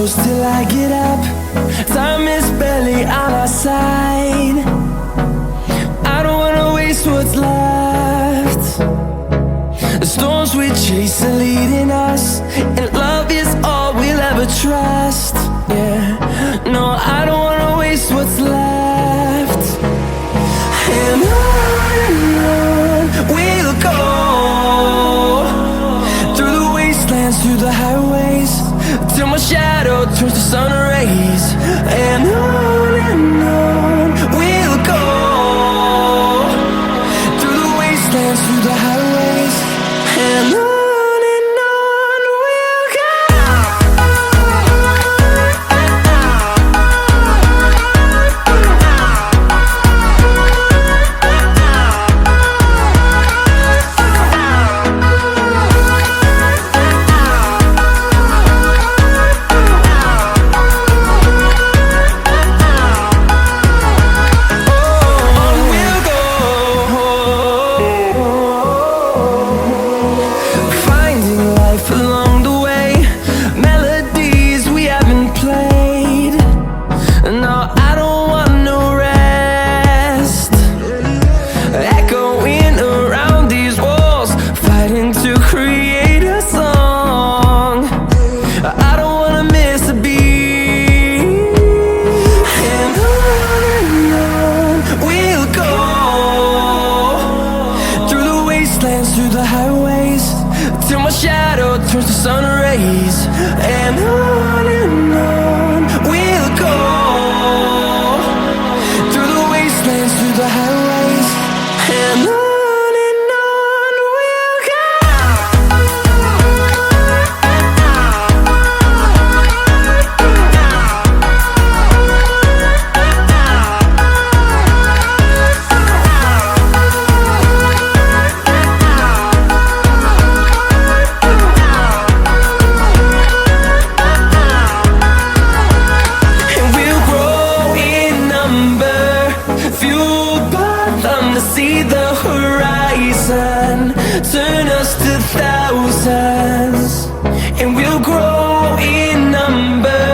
close till I get up. Time is barely on our side. I don't wanna waste what's left. The storms we chase are leading us, and love is all we'll ever trust. Yeah, no, I don't wanna waste what's left. And on we'll go, through the wastelands, through the highways, till my shadow turns to sun rays. And on we'll go, through the wastelands, through the highways, and on we'll go. Through the highways, till my shadow turns to sun rays. And on we'll go, through the wastelands, through the highways, and on we'll go. See the horizon, turn us to thousands, and we'll grow in number,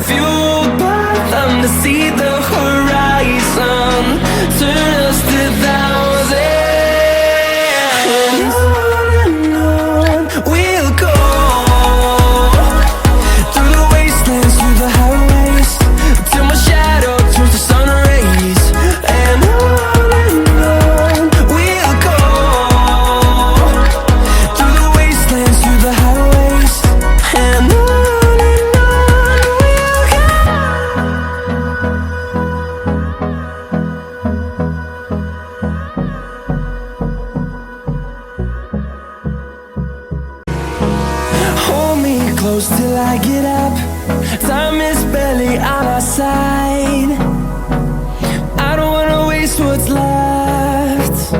fueled by them. To see the horizon, turn us to thousands, and on we'll go, through the wastelands, through the highways, till my shadow turns to sun rays. And close till I get up. Time is barely on our side. I don't wanna waste what's left.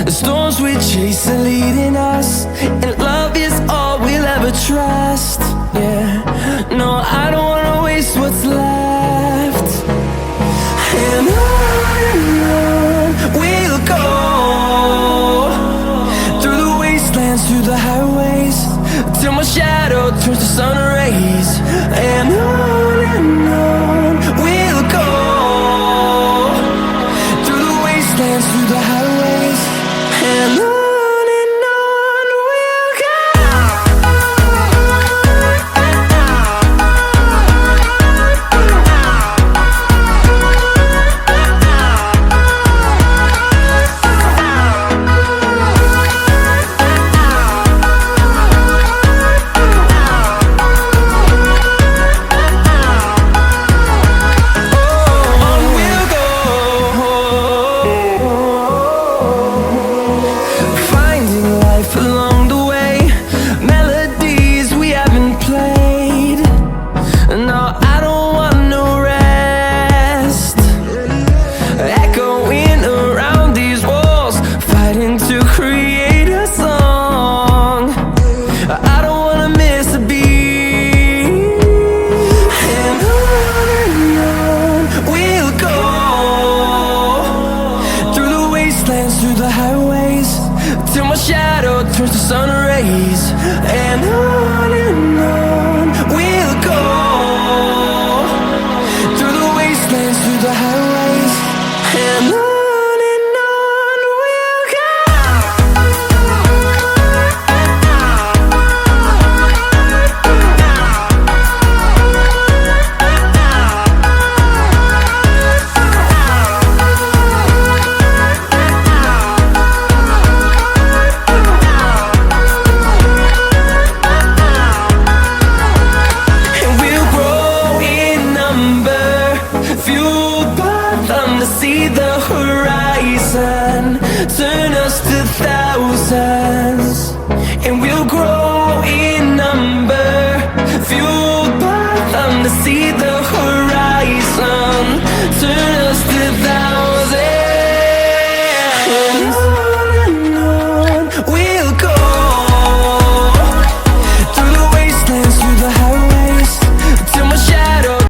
The storms we chase are leading us, and love is all we'll ever trust. Yeah, no, I don't wanna waste what's left. And on we'll go, through the wastelands, through the highways, till my shadow turns to sun rays. And on we'll go, through the wastelands, through the highways, and on see the horizon, turn us to thousands, and we'll grow in number, fueled by them to see the